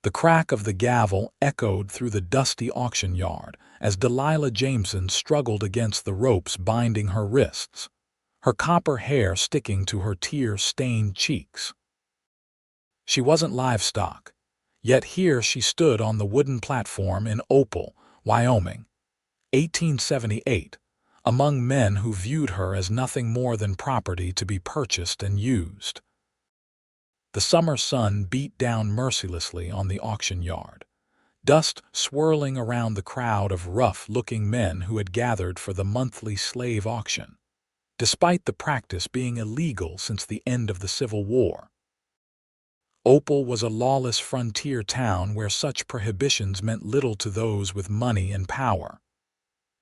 The crack of the gavel echoed through the dusty auction yard as Delilah Jameson struggled against the ropes binding her wrists, her copper hair sticking to her tear-stained cheeks. She wasn't livestock, yet here she stood on the wooden platform in Opal, Wyoming, 1878, among men who viewed her as nothing more than property to be purchased and used. The summer sun beat down mercilessly on the auction yard, dust swirling around the crowd of rough-looking men who had gathered for the monthly slave auction, despite the practice being illegal since the end of the Civil War. Opal was a lawless frontier town where such prohibitions meant little to those with money and power.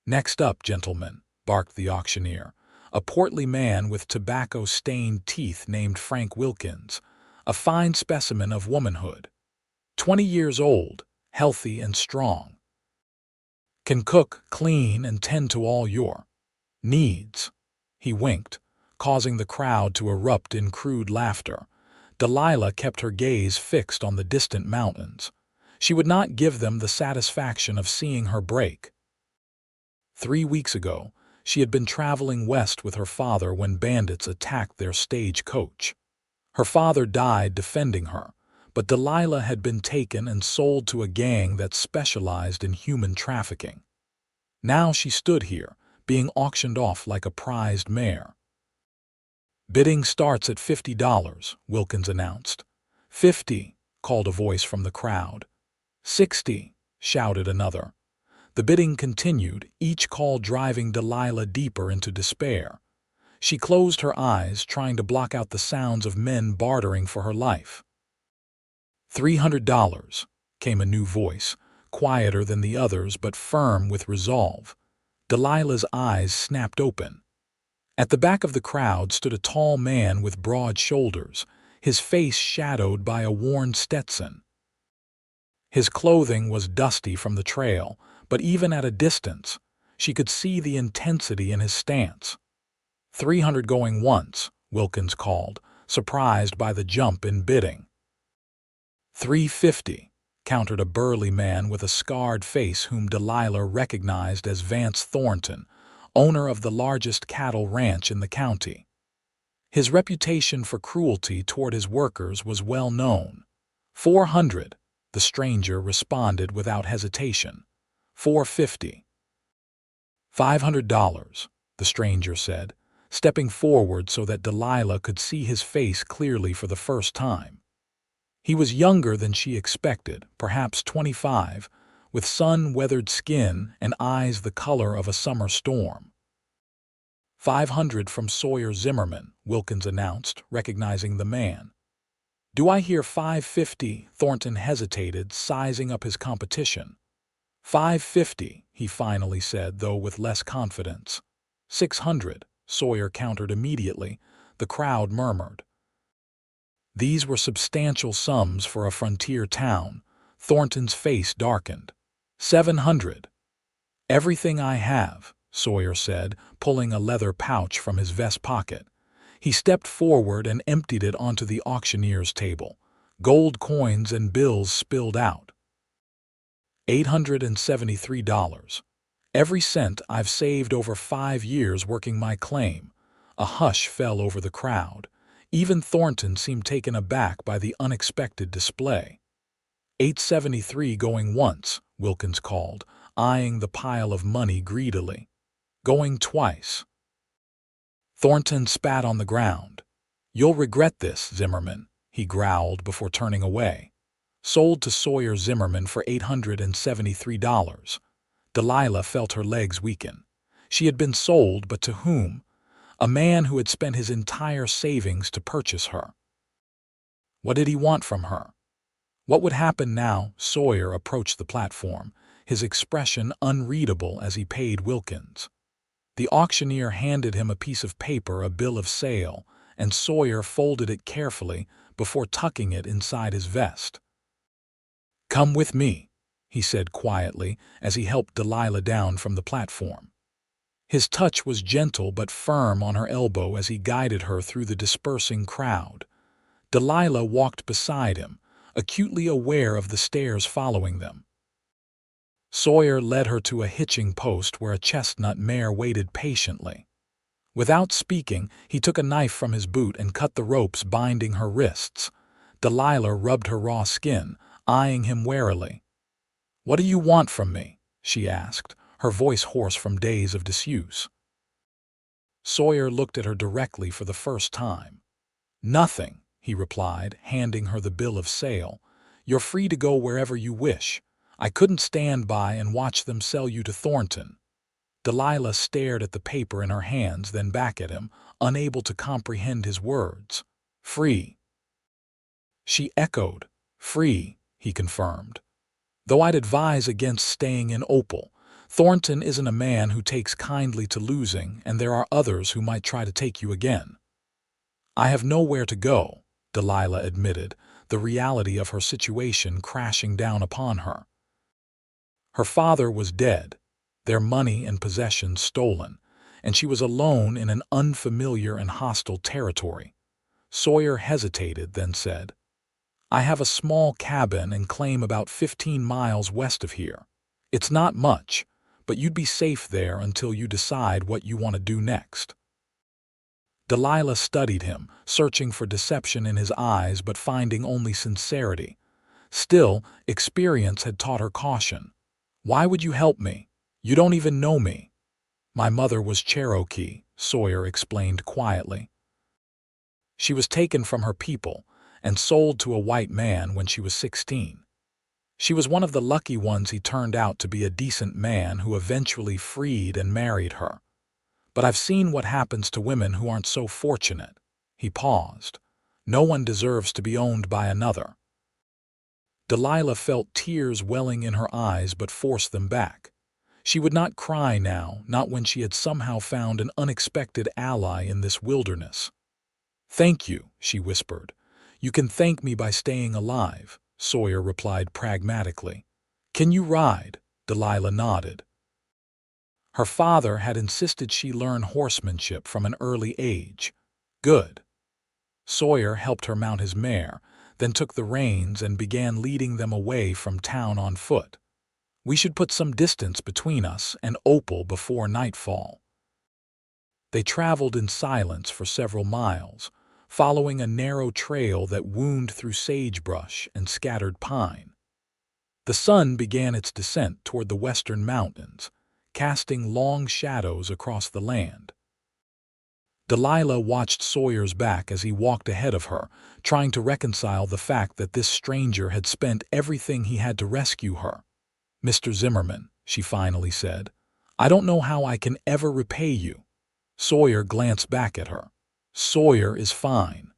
"Next up, gentlemen," barked the auctioneer, a portly man with tobacco-stained teeth named Frank Wilkins, a fine specimen of womanhood. 20 years old, healthy and strong. "Can cook, clean, and tend to all your needs." He winked, causing the crowd to erupt in crude laughter. Delilah kept her gaze fixed on the distant mountains. She would not give them the satisfaction of seeing her break. 3 weeks ago, she had been traveling west with her father when bandits attacked their stagecoach. Her father died defending her, but Delilah had been taken and sold to a gang that specialized in human trafficking. Now she stood here, being auctioned off like a prized mare. "Bidding starts at $50, Wilkins announced. "50, called a voice from the crowd. "60, shouted another. The bidding continued, each call driving Delilah deeper into despair. She closed her eyes, trying to block out the sounds of men bartering for her life. $300, came a new voice, quieter than the others but firm with resolve. Delilah's eyes snapped open. At the back of the crowd stood a tall man with broad shoulders, his face shadowed by a worn Stetson. His clothing was dusty from the trail, but even at a distance, she could see the intensity in his stance. "300 going once," Wilkins called, surprised by the jump in bidding. "350, countered a burly man with a scarred face whom Delilah recognized as Vance Thornton, owner of the largest cattle ranch in the county. His reputation for cruelty toward his workers was well known. "400, the stranger responded without hesitation. "450. $500, the stranger said, stepping forward so that Delilah could see his face clearly for the first time. He was younger than she expected, perhaps 25, with sun-weathered skin and eyes the color of a summer storm. "500 from Sawyer Zimmerman," Wilkins announced, recognizing the man. "Do I hear 550? Thornton hesitated, sizing up his competition. 550, he finally said, though with less confidence. 600, Sawyer countered immediately. The crowd murmured. These were substantial sums for a frontier town. Thornton's face darkened. 700. "Everything I have," Sawyer said, pulling a leather pouch from his vest pocket. He stepped forward and emptied it onto the auctioneer's table. Gold coins and bills spilled out. $873. "Every cent I've saved over 5 years working my claim." A hush fell over the crowd. Even Thornton seemed taken aback by the unexpected display. $873 going once, Wilkins called, eyeing the pile of money greedily. "Going twice." Thornton spat on the ground. "You'll regret this, Zimmerman," he growled before turning away. Sold to Sawyer Zimmerman for $873. Delilah felt her legs weaken. She had been sold, but to whom? A man who had spent his entire savings to purchase her. What did he want from her? What would happen now? Sawyer approached the platform, his expression unreadable as he paid Wilkins. The auctioneer handed him a piece of paper, a bill of sale, and Sawyer folded it carefully before tucking it inside his vest. "Come with me," he said quietly as he helped Delilah down from the platform. His touch was gentle but firm on her elbow as he guided her through the dispersing crowd. Delilah walked beside him, acutely aware of the stares following them. Sawyer led her to a hitching post where a chestnut mare waited patiently. Without speaking, he took a knife from his boot and cut the ropes binding her wrists. Delilah rubbed her raw skin, eyeing him warily. "What do you want from me?" she asked, her voice hoarse from days of disuse. Sawyer looked at her directly for the first time. "Nothing," he replied, handing her the bill of sale. "You're free to go wherever you wish. I couldn't stand by and watch them sell you to Thornton." Delilah stared at the paper in her hands, then back at him, unable to comprehend his words. "Free," she echoed. "Free," he confirmed. "Though I'd advise against staying in Opal. Thornton isn't a man who takes kindly to losing, and there are others who might try to take you again." "I have nowhere to go," Delilah admitted, the reality of her situation crashing down upon her. Her father was dead, their money and possessions stolen, and she was alone in an unfamiliar and hostile territory. Sawyer hesitated, then said, "I have a small cabin and claim about 15 miles west of here. It's not much, but you'd be safe there until you decide what you want to do next." Delilah studied him, searching for deception in his eyes but finding only sincerity. Still, experience had taught her caution. "Why would you help me? You don't even know me." "My mother was Cherokee," Sawyer explained quietly. "She was taken from her people and sold to a white man when she was 16. She was one of the lucky ones he turned out to be a decent man who eventually freed and married her. But I've seen what happens to women who aren't so fortunate." He paused. "No one deserves to be owned by another." Delilah felt tears welling in her eyes but forced them back. She would not cry now, not when she had somehow found an unexpected ally in this wilderness. "Thank you," she whispered. "You can thank me by staying alive," Sawyer replied pragmatically. "Can you ride?" Delilah nodded. Her father had insisted she learn horsemanship from an early age. "Good." Sawyer helped her mount his mare, then took the reins and began leading them away from town on foot. "We should put some distance between us and Opal before nightfall." They traveled in silence for several miles, following a narrow trail that wound through sagebrush and scattered pine. The sun began its descent toward the western mountains, casting long shadows across the land. Delilah watched Sawyer's back as he walked ahead of her, trying to reconcile the fact that this stranger had spent everything he had to rescue her. "Mr. Zimmerman," she finally said, "I don't know how I can ever repay you." Sawyer glanced back at her. "Sawyer is fine.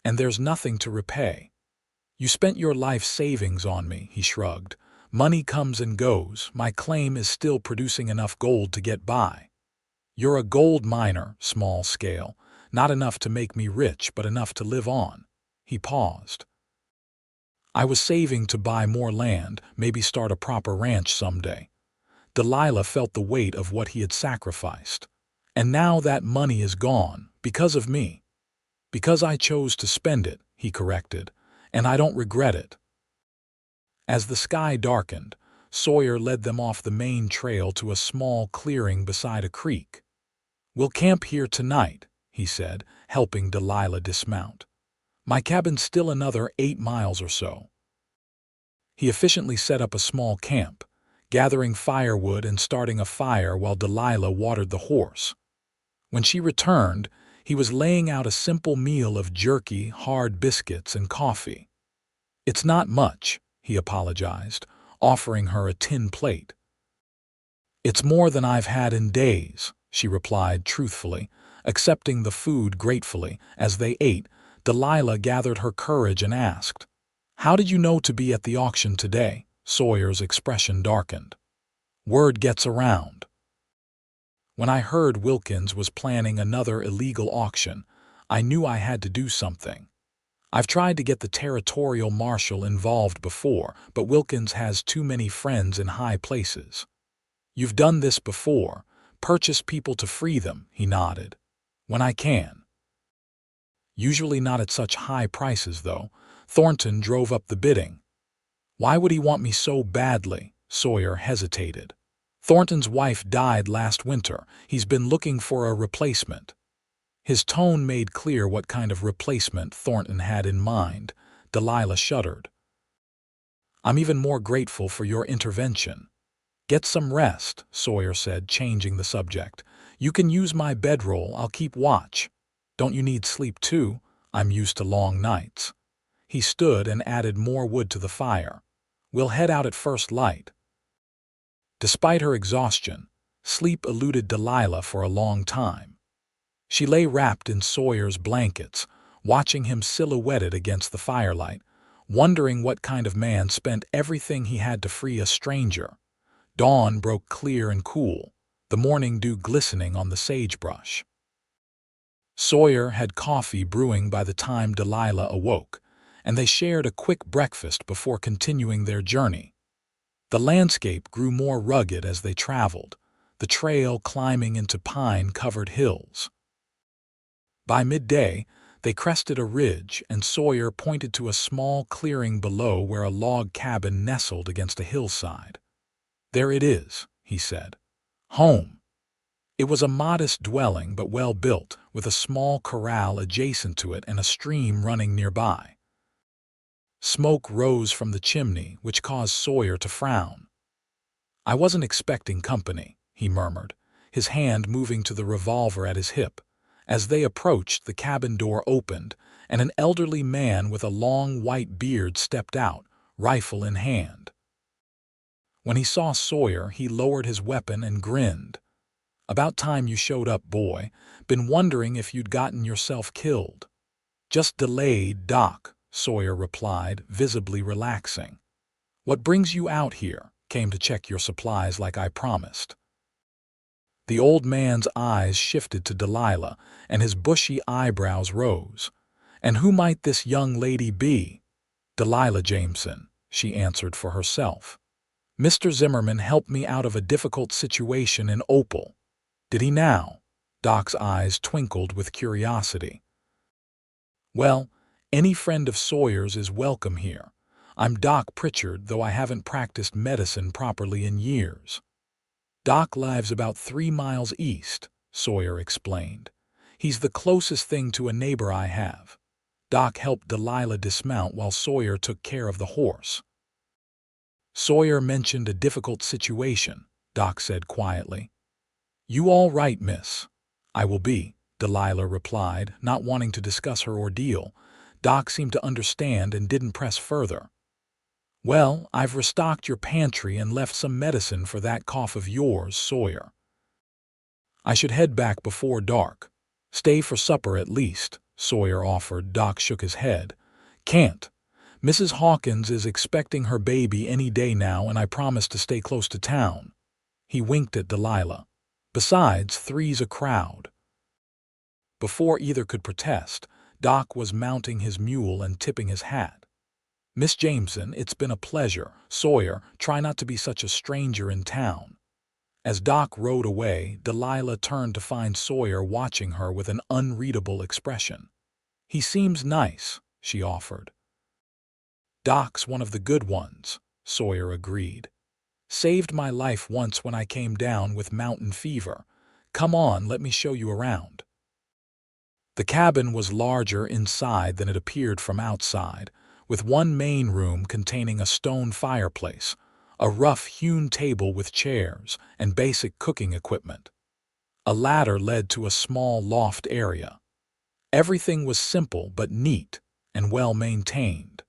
And there's nothing to repay. You spent your life savings on me," he shrugged. "Money comes and goes. My claim is still producing enough gold to get by. You're a gold miner, small scale, not enough to make me rich but enough to live on." He paused. "I was saving to buy more land, maybe start a proper ranch someday." Delilah felt the weight of what he had sacrificed. "And now that money is gone, because of me." "Because I chose to spend it," he corrected, "and I don't regret it." As the sky darkened, Sawyer led them off the main trail to a small clearing beside a creek. "We'll camp here tonight," he said, helping Delilah dismount. "My cabin's still another 8 miles or so." He efficiently set up a small camp, gathering firewood and starting a fire while Delilah watered the horse. When she returned, he was laying out a simple meal of jerky, hard biscuits, and coffee. "It's not much," he apologized, offering her a tin plate. "It's more than I've had in days," she replied truthfully, accepting the food gratefully. As they ate, Delilah gathered her courage and asked, "How did you know to be at the auction today?" Sawyer's expression darkened. "Word gets around. When I heard Wilkins was planning another illegal auction, I knew I had to do something. I've tried to get the territorial marshal involved before, but Wilkins has too many friends in high places." "You've done this before, purchase people to free them," he nodded. "When I can. Usually not at such high prices, though. Thornton drove up the bidding. Why would he want me so badly? Sawyer hesitated. Thornton's wife died last winter. He's been looking for a replacement. His tone made clear what kind of replacement Thornton had in mind. Delilah shuddered. I'm even more grateful for your intervention. Get some rest, Sawyer said, changing the subject. You can use my bedroll. I'll keep watch. Don't you need sleep too? I'm used to long nights. He stood and added more wood to the fire. We'll head out at first light. Despite her exhaustion, sleep eluded Delilah for a long time. She lay wrapped in Sawyer's blankets, watching him silhouetted against the firelight, wondering what kind of man spent everything he had to free a stranger. Dawn broke clear and cool, the morning dew glistening on the sagebrush. Sawyer had coffee brewing by the time Delilah awoke, and they shared a quick breakfast before continuing their journey. The landscape grew more rugged as they traveled, the trail climbing into pine-covered hills. By midday, they crested a ridge, and Sawyer pointed to a small clearing below where a log cabin nestled against a hillside. There it is, he said. Home. It was a modest dwelling but well built, with a small corral adjacent to it and a stream running nearby. Smoke rose from the chimney, which caused Sawyer to frown. I wasn't expecting company, he murmured, his hand moving to the revolver at his hip. As they approached, the cabin door opened, and an elderly man with a long white beard stepped out, rifle in hand. When he saw Sawyer, he lowered his weapon and grinned. About time you showed up, boy. Been wondering if you'd gotten yourself killed. Just delayed, Doc, Sawyer replied, visibly relaxing. What brings you out here? Came to check your supplies like I promised. The old man's eyes shifted to Delilah, and his bushy eyebrows rose. And who might this young lady be? Delilah Jameson, she answered for herself. Mr. Zimmerman helped me out of a difficult situation in Opal. Did he now? Doc's eyes twinkled with curiosity. Well, any friend of Sawyer's is welcome here. I'm Doc Pritchard, though I haven't practiced medicine properly in years. Doc lives about 3 miles east, Sawyer explained. He's the closest thing to a neighbor I have. Doc helped Delilah dismount while Sawyer took care of the horse. Sawyer mentioned a difficult situation, Doc said quietly. You all right, miss? I will be, Delilah replied, not wanting to discuss her ordeal. Doc seemed to understand and didn't press further. Well, I've restocked your pantry and left some medicine for that cough of yours, Sawyer. I should head back before dark. Stay for supper at least, Sawyer offered. Doc shook his head. Can't. Mrs. Hawkins is expecting her baby any day now, and I promised to stay close to town. He winked at Delilah. Besides, 3's a crowd. Before either could protest, Doc was mounting his mule and tipping his hat. Miss Jameson, it's been a pleasure. Sawyer, try not to be such a stranger in town. As Doc rode away, Delilah turned to find Sawyer watching her with an unreadable expression. He seems nice, she offered. Doc's one of the good ones, Sawyer agreed. Saved my life once when I came down with mountain fever. Come on, let me show you around. The cabin was larger inside than it appeared from outside, with one main room containing a stone fireplace, a rough-hewn table with chairs, and basic cooking equipment. A ladder led to a small loft area. Everything was simple but neat and well-maintained.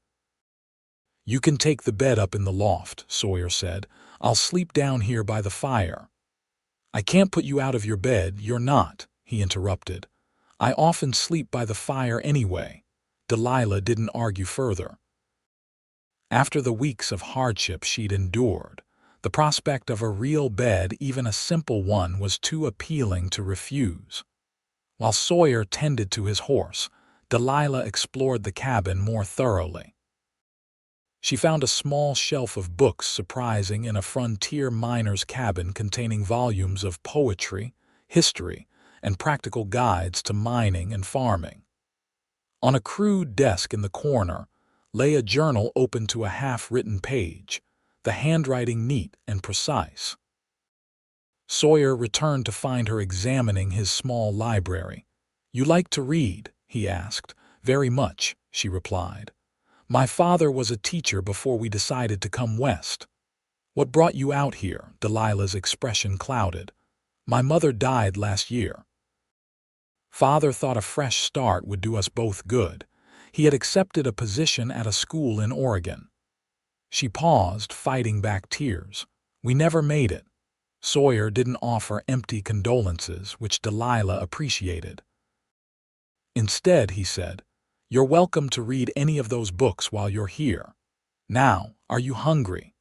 You can take the bed up in the loft, Sawyer said. I'll sleep down here by the fire. I can't put you out of your bed, you're not, he interrupted. I often sleep by the fire anyway. Delilah didn't argue further. After the weeks of hardship she'd endured, the prospect of a real bed, even a simple one, was too appealing to refuse. While Sawyer tended to his horse, Delilah explored the cabin more thoroughly. She found a small shelf of books surprising in a frontier miner's cabin containing volumes of poetry, history, and practical guides to mining and farming. On a crude desk in the corner, lay a journal open to a half-written page, the handwriting neat and precise. Sawyer returned to find her examining his small library. "You like to read?" he asked. "Very much," she replied. "My father was a teacher before we decided to come west." "What brought you out here?" Delilah's expression clouded. "My mother died last year." Father thought a fresh start would do us both good. He had accepted a position at a school in Oregon. She paused, fighting back tears. "We never made it." Sawyer didn't offer empty condolences, which Delilah appreciated. Instead, he said, "You're welcome to read any of those books while you're here. Now, are you hungry?"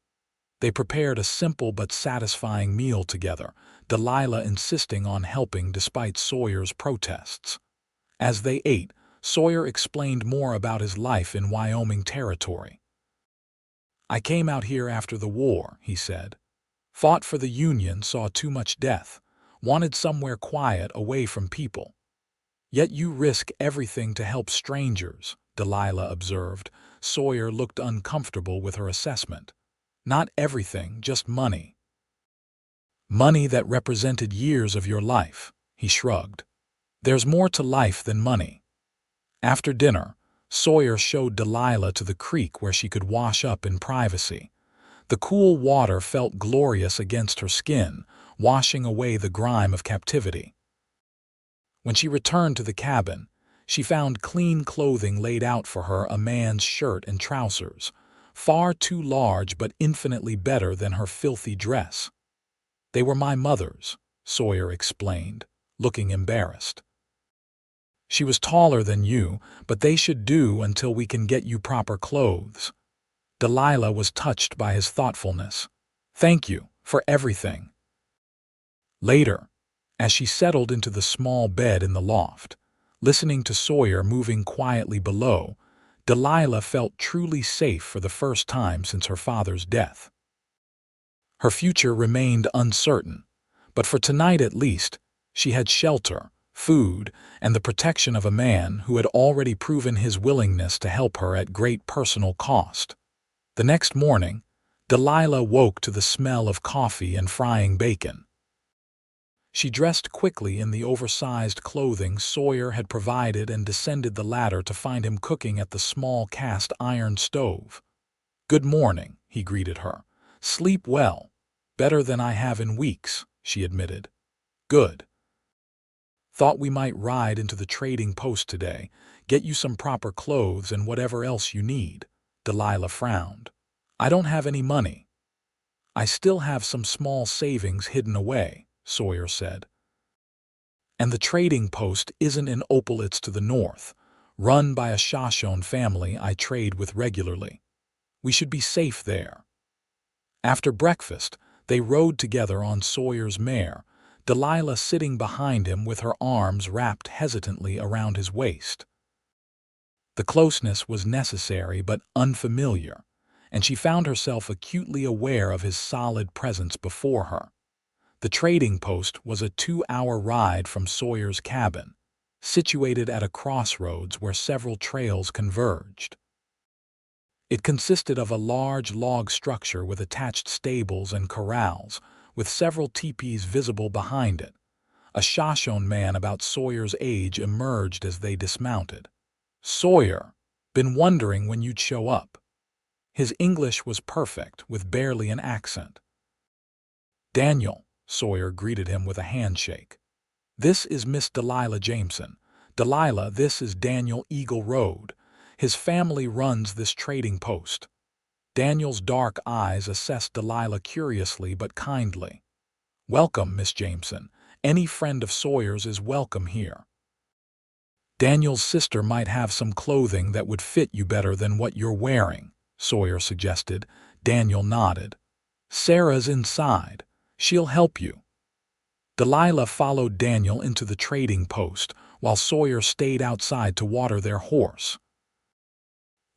They prepared a simple but satisfying meal together, Delilah insisting on helping despite Sawyer's protests. As they ate, Sawyer explained more about his life in Wyoming territory. "I came out here after the war," he said. "Fought for the Union, saw too much death, wanted somewhere quiet away from people." "Yet you risk everything to help strangers," Delilah observed. Sawyer looked uncomfortable with her assessment. "Not everything, just money." "Money that represented years of your life," he shrugged. "There's more to life than money." After dinner, Sawyer showed Delilah to the creek where she could wash up in privacy. The cool water felt glorious against her skin, washing away the grime of captivity. When she returned to the cabin, she found clean clothing laid out for her, a man's shirt and trousers, far too large but infinitely better than her filthy dress. "They were my mother's," Sawyer explained, looking embarrassed. "She was taller than you, but they should do until we can get you proper clothes." Delilah was touched by his thoughtfulness. "Thank you for everything." Later, as she settled into the small bed in the loft, listening to Sawyer moving quietly below, Delilah felt truly safe for the first time since her father's death. Her future remained uncertain, but for tonight at least, she had shelter, food, and the protection of a man who had already proven his willingness to help her at great personal cost. The next morning, Delilah woke to the smell of coffee and frying bacon. She dressed quickly in the oversized clothing Sawyer had provided and descended the ladder to find him cooking at the small cast-iron stove. "Good morning," he greeted her. "Sleep well." "Better than I have in weeks," she admitted. "Good. Thought we might ride into the trading post today, get you some proper clothes and whatever else you need." Delilah frowned. "I don't have any money." "I still have some small savings hidden away," Sawyer said. "And the trading post isn't in Opal, it's to the north, run by a Shoshone family I trade with regularly. We should be safe there." After breakfast, they rode together on Sawyer's mare, Delilah sitting behind him with her arms wrapped hesitantly around his waist. The closeness was necessary but unfamiliar, and she found herself acutely aware of his solid presence before her. The trading post was a 2-hour ride from Sawyer's cabin, situated at a crossroads where several trails converged. It consisted of a large log structure with attached stables and corrals, with several teepees visible behind it. A Shoshone man about Sawyer's age emerged as they dismounted. "Sawyer, been wondering when you'd show up." His English was perfect, with barely an accent. "Daniel," Sawyer greeted him with a handshake. "This is Miss Delilah Jameson. Delilah, this is Daniel Eagle Road. His family runs this trading post." Daniel's dark eyes assessed Delilah curiously but kindly. "Welcome, Miss Jameson. Any friend of Sawyer's is welcome here. Daniel's sister might have some clothing that would fit you better than what you're wearing," Sawyer suggested. Daniel nodded. "Sarah's inside. She'll help you." Delilah followed Daniel into the trading post, while Sawyer stayed outside to water their horse.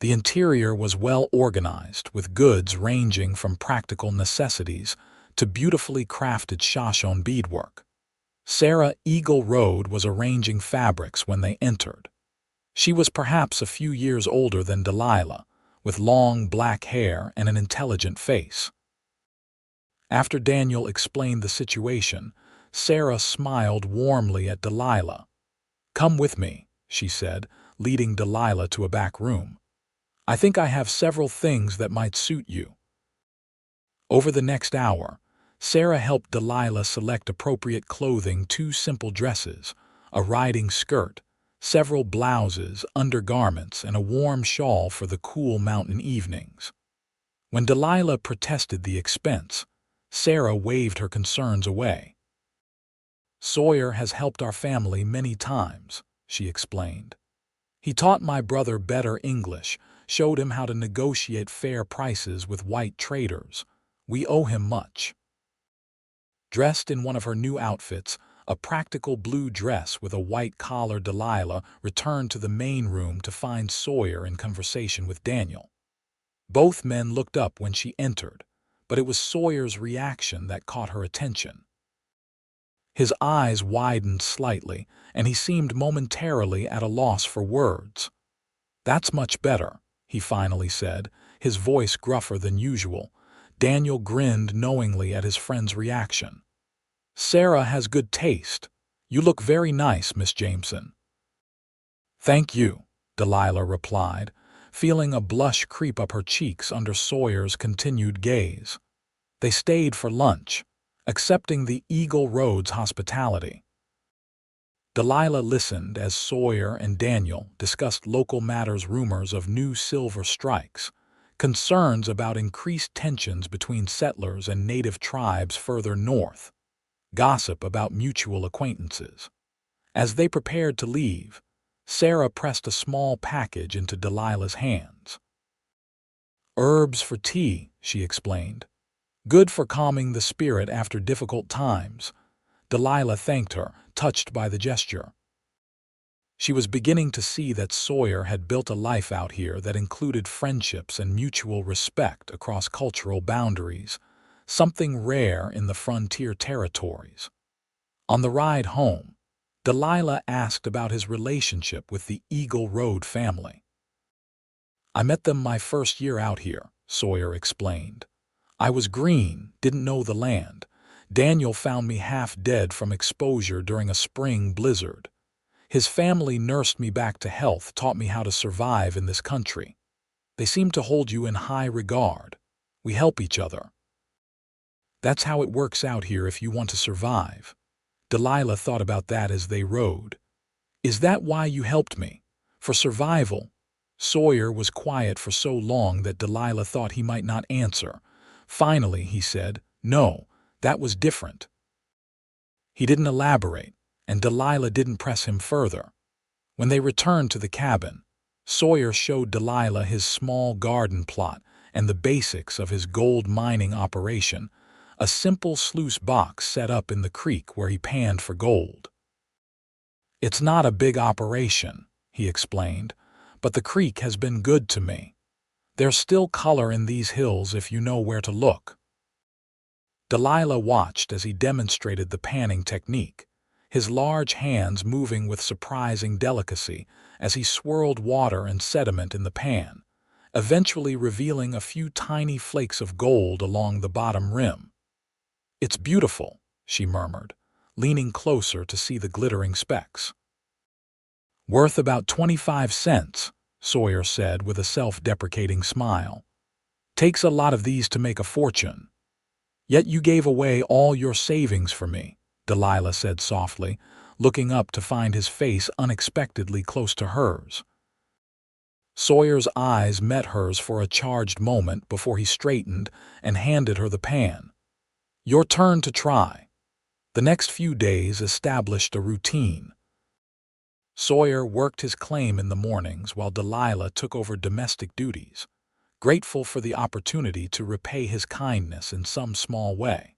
The interior was well organized, with goods ranging from practical necessities to beautifully crafted Shoshone beadwork. Sarah Eagle Road was arranging fabrics when they entered. She was perhaps a few years older than Delilah, with long black hair and an intelligent face. After Daniel explained the situation, Sarah smiled warmly at Delilah. "Come with me," she said, leading Delilah to a back room. "I think I have several things that might suit you." Over the next hour, Sarah helped Delilah select appropriate clothing: 2 simple dresses, a riding skirt, several blouses, undergarments, and a warm shawl for the cool mountain evenings. When Delilah protested the expense, Sarah waved her concerns away. "Sawyer has helped our family many times," she explained. "He taught my brother better English, showed him how to negotiate fair prices with white traders. We owe him much." Dressed in one of her new outfits, a practical blue dress with a white collar, Delilah returned to the main room to find Sawyer in conversation with Daniel. Both men looked up when she entered, but it was Sawyer's reaction that caught her attention. His eyes widened slightly, and he seemed momentarily at a loss for words. "That's much better," he finally said, his voice gruffer than usual. Daniel grinned knowingly at his friend's reaction. "Sarah has good taste. You look very nice, Miss Jameson." "Thank you," Delilah replied, feeling a blush creep up her cheeks under Sawyer's continued gaze. They stayed for lunch, accepting the Eagle Road's hospitality. Delilah listened as Sawyer and Daniel discussed local matters: rumors of new silver strikes, concerns about increased tensions between settlers and native tribes further north, gossip about mutual acquaintances. As they prepared to leave, Sarah pressed a small package into Delilah's hands. "Herbs for tea," she explained. "Good for calming the spirit after difficult times." Delilah thanked her, touched by the gesture. She was beginning to see that Sawyer had built a life out here that included friendships and mutual respect across cultural boundaries, something rare in the frontier territories. On the ride home, Delilah asked about his relationship with the Eagle Road family. "I met them my first year out here," Sawyer explained. "I was green, didn't know the land. Daniel found me half dead from exposure during a spring blizzard. His family nursed me back to health, taught me how to survive in this country. They seem to hold you in high regard. We help each other. That's how it works out here if you want to survive." Delilah thought about that as they rode. "Is that why you helped me? For survival?" Sawyer was quiet for so long that Delilah thought he might not answer. Finally, he said, "No, that was different." He didn't elaborate, and Delilah didn't press him further. When they returned to the cabin, Sawyer showed Delilah his small garden plot and the basics of his gold mining operation, a simple sluice box set up in the creek where he panned for gold. "It's not a big operation," he explained, "but the creek has been good to me. There's still color in these hills if you know where to look." Delilah watched as he demonstrated the panning technique, his large hands moving with surprising delicacy as he swirled water and sediment in the pan, eventually revealing a few tiny flakes of gold along the bottom rim. "It's beautiful," she murmured, leaning closer to see the glittering specks. "Worth about 25 cents, Sawyer said with a self-deprecating smile. "Takes a lot of these to make a fortune." "Yet you gave away all your savings for me," Delilah said softly, looking up to find his face unexpectedly close to hers. Sawyer's eyes met hers for a charged moment before he straightened and handed her the pan. "Your turn to try." The next few days established a routine. Sawyer worked his claim in the mornings while Delilah took over domestic duties, grateful for the opportunity to repay his kindness in some small way.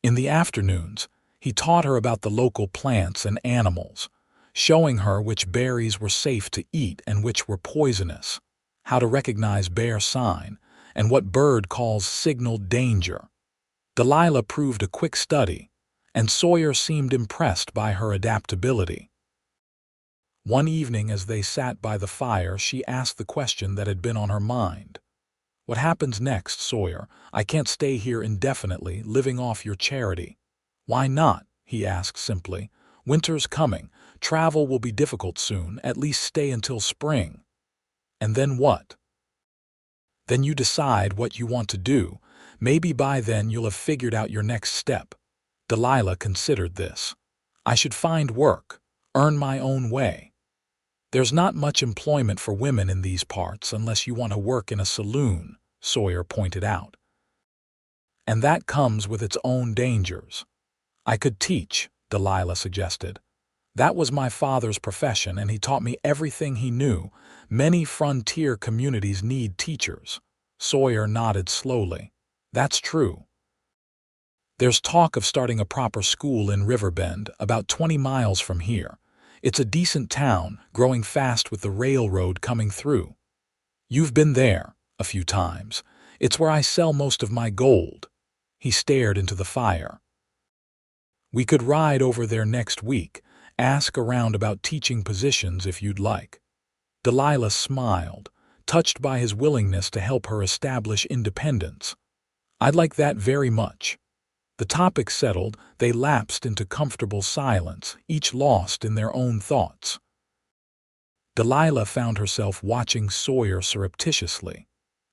In the afternoons, he taught her about the local plants and animals, showing her which berries were safe to eat and which were poisonous, how to recognize bear sign, and what bird calls signaled danger. Delilah proved a quick study, and Sawyer seemed impressed by her adaptability. One evening as they sat by the fire, she asked the question that had been on her mind. "What happens next, Sawyer? I can't stay here indefinitely, living off your charity." "Why not?" he asked simply. "Winter's coming. Travel will be difficult soon. At least stay until spring." "And then what?" "Then you decide what you want to do. Maybe by then you'll have figured out your next step." Delilah considered this. "I should find work, earn my own way." "There's not much employment for women in these parts unless you want to work in a saloon," Sawyer pointed out. "And that comes with its own dangers." "I could teach," Delilah suggested. "That was my father's profession, and he taught me everything he knew. Many frontier communities need teachers." Sawyer nodded slowly. "That's true. There's talk of starting a proper school in Riverbend, about 20 miles from here. It's a decent town, growing fast with the railroad coming through. You've been there a few times. It's where I sell most of my gold." He stared into the fire. "We could ride over there next week. Ask around about teaching positions if you'd like." Delilah smiled, touched by his willingness to help her establish independence. "I'd like that very much." The topic settled, they lapsed into comfortable silence, each lost in their own thoughts. Delilah found herself watching Sawyer surreptitiously,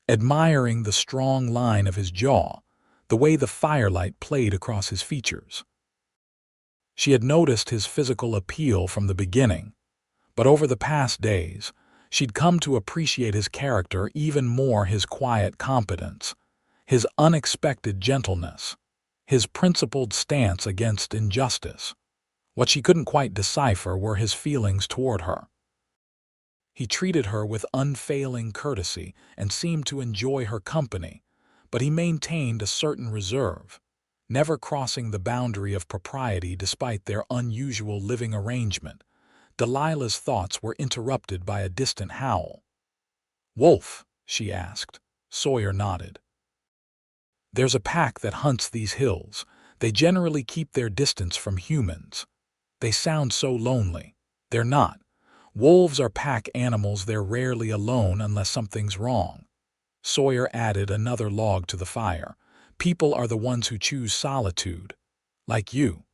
admiring the strong line of his jaw, the way the firelight played across his features. She had noticed his physical appeal from the beginning, but over the past days, she'd come to appreciate his character even more, his quiet competence, his unexpected gentleness, his principled stance against injustice. What she couldn't quite decipher were his feelings toward her. He treated her with unfailing courtesy and seemed to enjoy her company, but he maintained a certain reserve, never crossing the boundary of propriety despite their unusual living arrangement. Delilah's thoughts were interrupted by a distant howl. "Wolf?" she asked. Sawyer nodded. "There's a pack that hunts these hills. They generally keep their distance from humans. They sound so lonely. They're not. Wolves are pack animals. They're rarely alone unless something's wrong." Sawyer added another log to the fire. "People are the ones who choose solitude. Like you."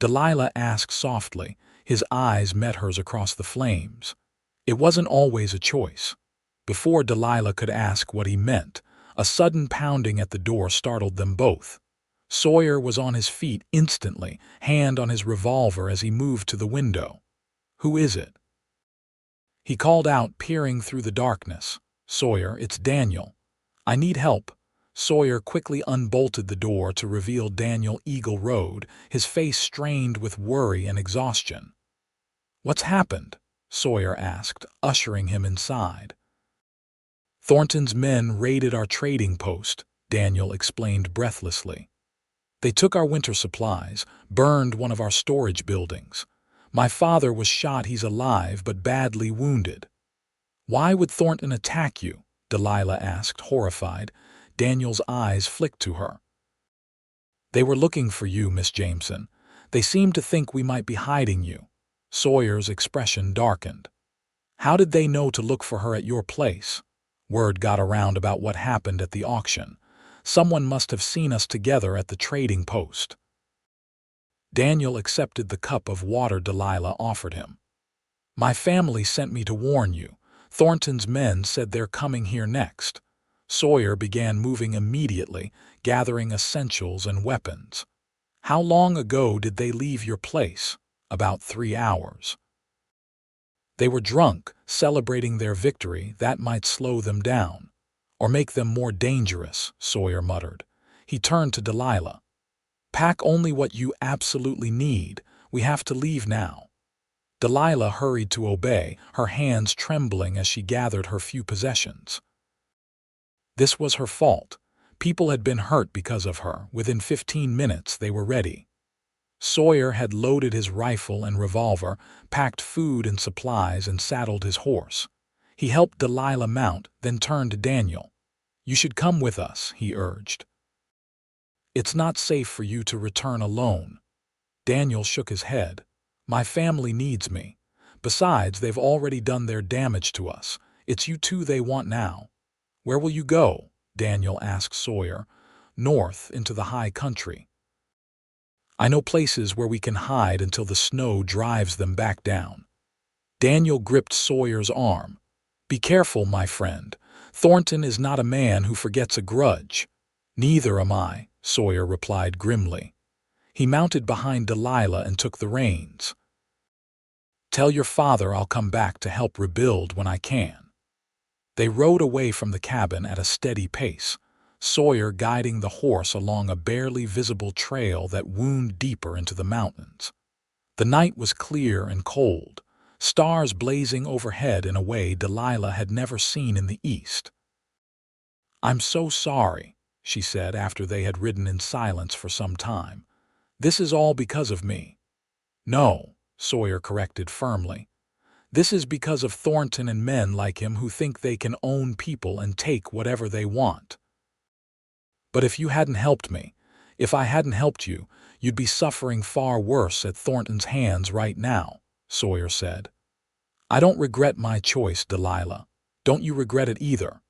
Delilah asked softly. His eyes met hers across the flames. It wasn't always a choice. Before Delilah could ask what he meant, a sudden pounding at the door startled them both. Sawyer was on his feet instantly, hand on his revolver as he moved to the window. "Who is it?" he called out, peering through the darkness. "Sawyer, it's Daniel. I need help." Sawyer quickly unbolted the door to reveal Daniel Eagle Road, his face strained with worry and exhaustion. "What's happened?" Sawyer asked, ushering him inside. "Thornton's men raided our trading post," Daniel explained breathlessly. "They took our winter supplies, burned one of our storage buildings. My father was shot. He's alive, but badly wounded." "Why would Thornton attack you?" Delilah asked, horrified. Daniel's eyes flicked to her. "They were looking for you, Miss Jameson. They seemed to think we might be hiding you." Sawyer's expression darkened. "How did they know to look for her at your place?" "Word got around about what happened at the auction. Someone must have seen us together at the trading post." Daniel accepted the cup of water Delilah offered him. "My family sent me to warn you. Thornton's men said they're coming here next." Sawyer began moving immediately, gathering essentials and weapons. "How long ago did they leave your place?" "About 3 hours." "They were drunk, celebrating their victory. That might slow them down. Or make them more dangerous," Sawyer muttered. He turned to Delilah. "Pack only what you absolutely need. We have to leave now." Delilah hurried to obey, her hands trembling as she gathered her few possessions. This was her fault. People had been hurt because of her. Within 15 minutes they were ready. Sawyer had loaded his rifle and revolver, packed food and supplies, and saddled his horse. He helped Delilah mount, then turned to Daniel. "You should come with us," he urged. "It's not safe for you to return alone." Daniel shook his head. "My family needs me. Besides, they've already done their damage to us. It's you two they want now." "Where will you go?" Daniel asked Sawyer. "North, into the high country. I know places where we can hide until the snow drives them back down." Daniel gripped Sawyer's arm. "Be careful, my friend. Thornton is not a man who forgets a grudge." "Neither am I," Sawyer replied grimly. He mounted behind Delilah and took the reins. "Tell your father I'll come back to help rebuild when I can." They rode away from the cabin at a steady pace, Sawyer guiding the horse along a barely visible trail that wound deeper into the mountains. The night was clear and cold, stars blazing overhead in a way Delilah had never seen in the east. "I'm so sorry," she said after they had ridden in silence for some time. "This is all because of me." "No," Sawyer corrected firmly. "This is because of Thornton and men like him who think they can own people and take whatever they want." "But if you hadn't helped me, if I hadn't helped you, you'd be suffering far worse at Thornton's hands right now," Sawyer said. "I don't regret my choice, Delilah. Don't you regret it either?"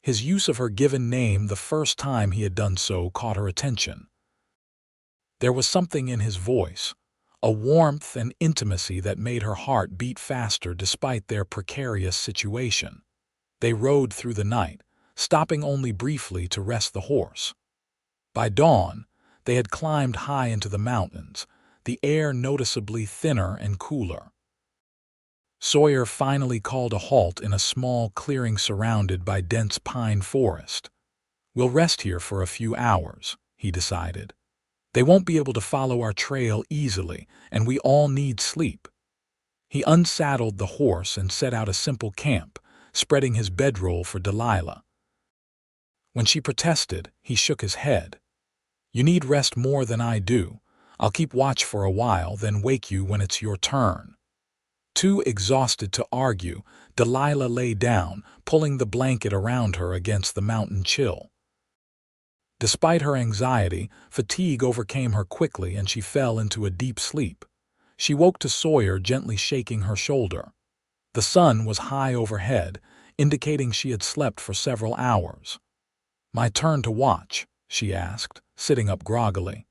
His use of her given name the first time he had done so caught her attention. There was something in his voice, a warmth and intimacy that made her heart beat faster despite their precarious situation. They rode through the night, stopping only briefly to rest the horse. By dawn, they had climbed high into the mountains, the air noticeably thinner and cooler. Sawyer finally called a halt in a small clearing surrounded by dense pine forest. "We'll rest here for a few hours," he decided. "They won't be able to follow our trail easily, and we all need sleep." He unsaddled the horse and set out a simple camp, spreading his bedroll for Delilah. When she protested, he shook his head. "You need rest more than I do. I'll keep watch for a while, then wake you when it's your turn." Too exhausted to argue, Delilah lay down, pulling the blanket around her against the mountain chill. Despite her anxiety, fatigue overcame her quickly and she fell into a deep sleep. She woke to Sawyer gently shaking her shoulder. The sun was high overhead, indicating she had slept for several hours. "My turn to watch?" she asked, sitting up groggily.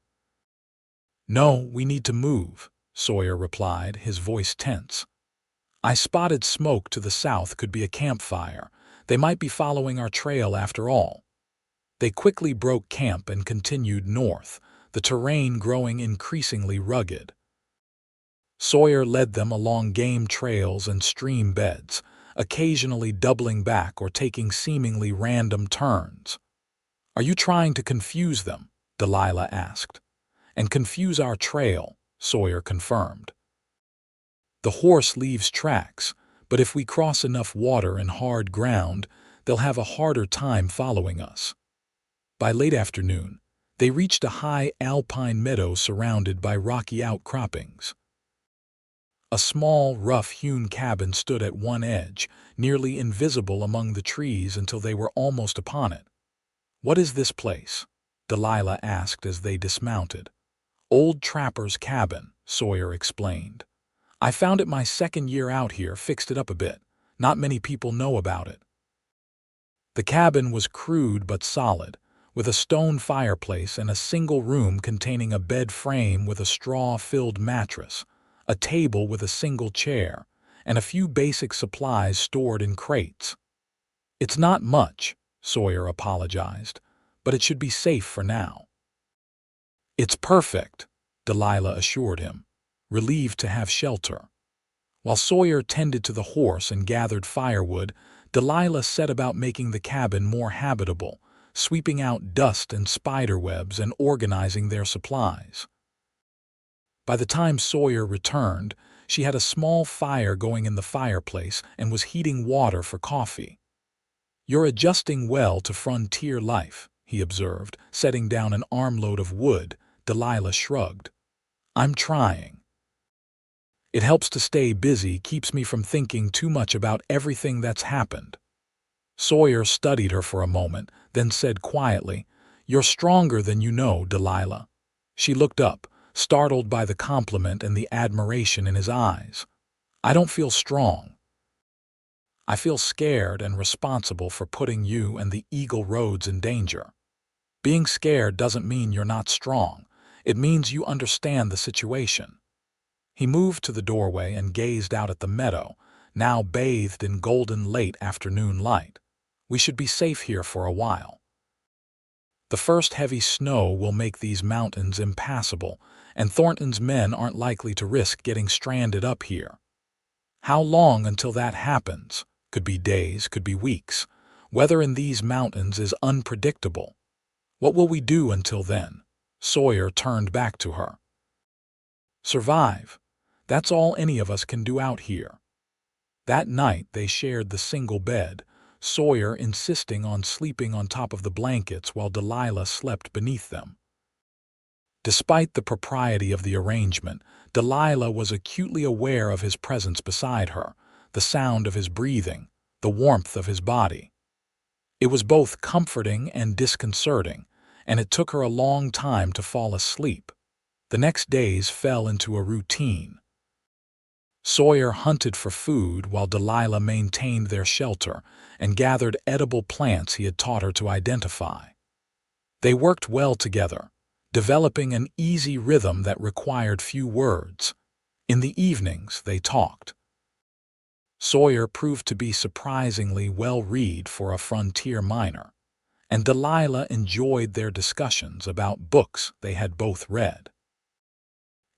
"No, we need to move," Sawyer replied, his voice tense. "I spotted smoke to the south, could be a campfire. They might be following our trail after all." They quickly broke camp and continued north, the terrain growing increasingly rugged. Sawyer led them along game trails and stream beds, occasionally doubling back or taking seemingly random turns. "Are you trying to confuse them?" Delilah asked. "And confuse our trail," Sawyer confirmed. "The horse leaves tracks, but if we cross enough water and hard ground, they'll have a harder time following us." By late afternoon, they reached a high alpine meadow surrounded by rocky outcroppings. A small, rough-hewn cabin stood at one edge, nearly invisible among the trees until they were almost upon it. "What is this place?" Delilah asked as they dismounted. "Old trapper's cabin," Sawyer explained. "I found it my second year out here, fixed it up a bit. Not many people know about it." The cabin was crude but solid, with a stone fireplace and a single room containing a bed frame with a straw-filled mattress, a table with a single chair, and a few basic supplies stored in crates. "It's not much," Sawyer apologized, "but it should be safe for now." "It's perfect," Delilah assured him, relieved to have shelter. While Sawyer tended to the horse and gathered firewood, Delilah set about making the cabin more habitable, sweeping out dust and spiderwebs and organizing their supplies. By the time Sawyer returned, she had a small fire going in the fireplace and was heating water for coffee. "You're adjusting well to frontier life," he observed, setting down an armload of wood. Delilah shrugged. "I'm trying. It helps to stay busy, keeps me from thinking too much about everything that's happened." Sawyer studied her for a moment, then said quietly, "You're stronger than you know, Delilah." She looked up, startled by the compliment and the admiration in his eyes. I don't feel strong. I feel scared and responsible for putting you and the Eagle Roads in danger. Being scared doesn't mean you're not strong. It means you understand the situation. He moved to the doorway and gazed out at the meadow, now bathed in golden late afternoon light. We should be safe here for a while. The first heavy snow will make these mountains impassable, and Thornton's men aren't likely to risk getting stranded up here. How long until that happens? Could be days, could be weeks. Weather in these mountains is unpredictable. What will we do until then? Sawyer turned back to her. Survive. That's all any of us can do out here. That night they shared the single bed, Sawyer insisting on sleeping on top of the blankets while Delilah slept beneath them. Despite the propriety of the arrangement, Delilah was acutely aware of his presence beside her, the sound of his breathing, the warmth of his body. It was both comforting and disconcerting, and it took her a long time to fall asleep. The next days fell into a routine. Sawyer hunted for food while Delilah maintained their shelter and gathered edible plants he had taught her to identify. They worked well together, developing an easy rhythm that required few words. In the evenings, they talked. Sawyer proved to be surprisingly well-read for a frontier miner, and Delilah enjoyed their discussions about books they had both read.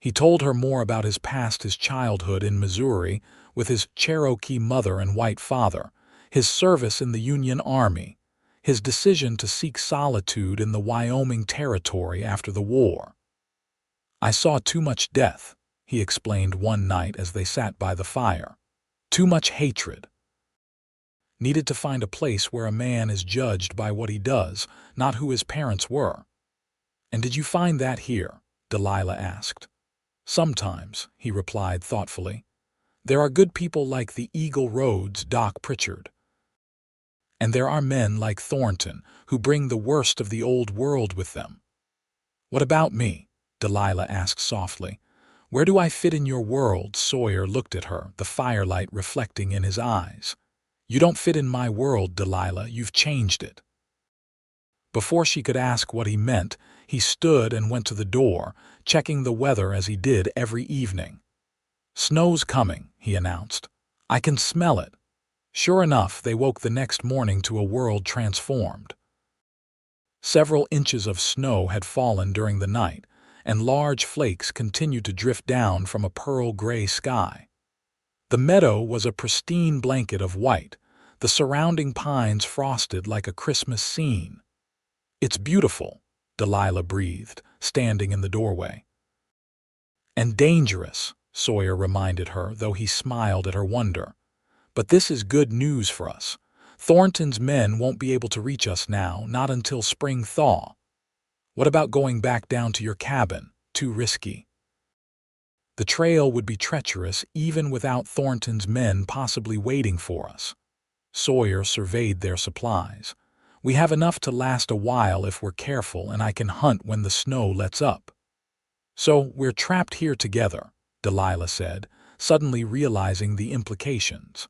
He told her more about his past, his childhood in Missouri with his Cherokee mother and white father, his service in the Union Army, his decision to seek solitude in the Wyoming Territory after the war. "I saw too much death," he explained one night as they sat by the fire. "Too much hatred. Needed to find a place where a man is judged by what he does, not who his parents were." "And did you find that here?" Delilah asked. "Sometimes," he replied thoughtfully. "There are good people like the Eagle Roads' Doc Pritchard. And there are men like Thornton who bring the worst of the old world with them." "What about me?" Delilah asked softly. "Where do I fit in your world?" Sawyer looked at her, the firelight reflecting in his eyes. "You don't fit in my world, Delilah. You've changed it." Before she could ask what he meant, he stood and went to the door, checking the weather as he did every evening. "Snow's coming," he announced. "I can smell it." Sure enough, they woke the next morning to a world transformed. Several inches of snow had fallen during the night, and large flakes continued to drift down from a pearl-gray sky. The meadow was a pristine blanket of white, the surrounding pines frosted like a Christmas scene. "It's beautiful," Delilah breathed, standing in the doorway. "And dangerous," Sawyer reminded her, though he smiled at her wonder. "But this is good news for us. Thornton's men won't be able to reach us now, not until spring thaw." "What about going back down to your cabin? Too risky?" "The trail would be treacherous even without Thornton's men possibly waiting for us." Sawyer surveyed their supplies. "We have enough to last a while if we're careful, and I can hunt when the snow lets up." "So we're trapped here together," Delilah said, suddenly realizing the implications.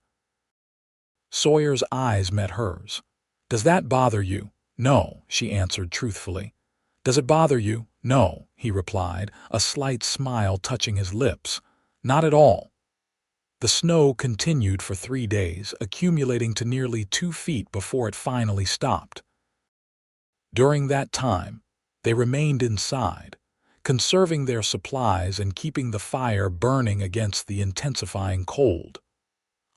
Sawyer's eyes met hers. "Does that bother you?" "No," she answered truthfully. "Does it bother you?" "No," he replied, a slight smile touching his lips. "Not at all." The snow continued for 3 days, accumulating to nearly 2 feet before it finally stopped. During that time, they remained inside, conserving their supplies and keeping the fire burning against the intensifying cold.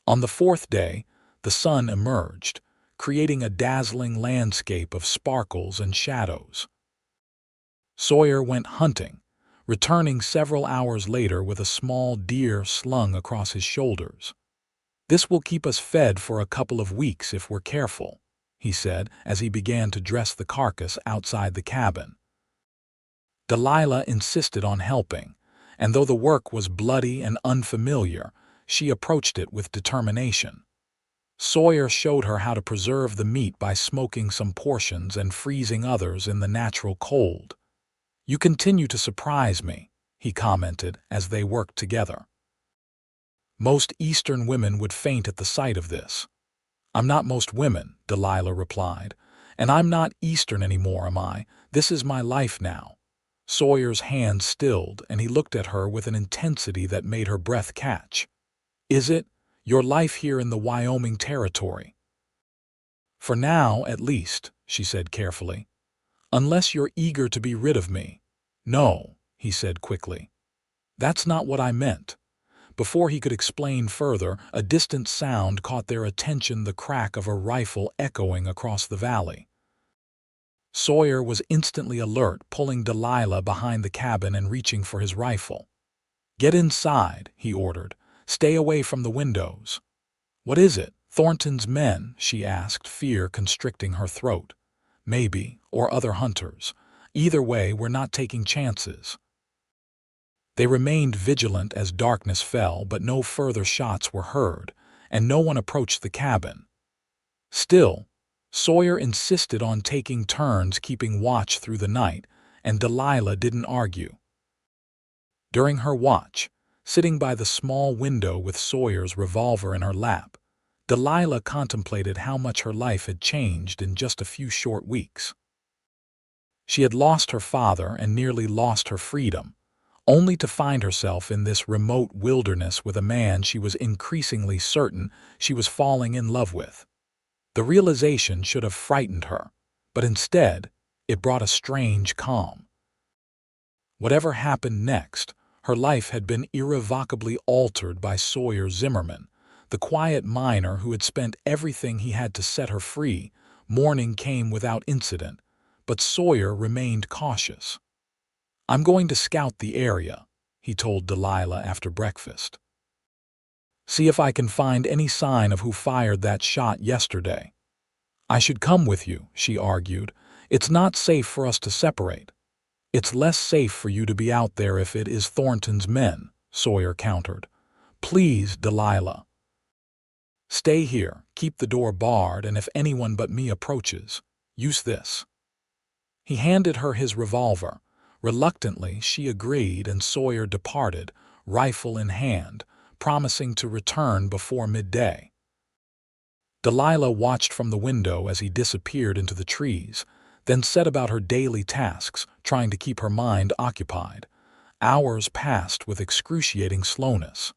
On the 4th day, the sun emerged, creating a dazzling landscape of sparkles and shadows. Sawyer went hunting, returning several hours later with a small deer slung across his shoulders. "This will keep us fed for a couple of weeks if we're careful," he said as he began to dress the carcass outside the cabin. Delilah insisted on helping, and though the work was bloody and unfamiliar, she approached it with determination. Sawyer showed her how to preserve the meat by smoking some portions and freezing others in the natural cold. "You continue to surprise me," he commented as they worked together. Most Eastern women would faint at the sight of this. I'm not most women, Delilah replied. And I'm not Eastern anymore, am I? This is my life now. Sawyer's hand stilled, and he looked at her with an intensity that made her breath catch. Is it? Your life here in the Wyoming territory? For now, at least, she said carefully. Unless you're eager to be rid of me. No, he said quickly. That's not what I meant. Before he could explain further, a distant sound caught their attention, the crack of a rifle echoing across the valley. Sawyer was instantly alert, pulling Delilah behind the cabin and reaching for his rifle. Get inside, he ordered. Stay away from the windows. What is it? Thornton's men, she asked, fear constricting her throat. Maybe, or other hunters. Either way, we're not taking chances. They remained vigilant as darkness fell, but no further shots were heard, and no one approached the cabin. Still, Sawyer insisted on taking turns keeping watch through the night, and Delilah didn't argue. During her watch, sitting by the small window with Sawyer's revolver in her lap, Delilah contemplated how much her life had changed in just a few short weeks. She had lost her father and nearly lost her freedom, only to find herself in this remote wilderness with a man she was increasingly certain she was falling in love with. The realization should have frightened her, but instead, it brought a strange calm. Whatever happened next, her life had been irrevocably altered by Sawyer Zimmerman, the quiet miner who had spent everything he had to set her free. Morning came without incident, but Sawyer remained cautious. I'm going to scout the area, he told Delilah after breakfast. See if I can find any sign of who fired that shot yesterday. I should come with you, she argued. It's not safe for us to separate. It's less safe for you to be out there if it is Thornton's men, Sawyer countered. Please, Delilah. Stay here, keep the door barred, and if anyone but me approaches, use this. He handed her his revolver. Reluctantly, she agreed, and Sawyer departed, rifle in hand, promising to return before midday. Delilah watched from the window as he disappeared into the trees, then set about her daily tasks, trying to keep her mind occupied. Hours passed with excruciating slowness.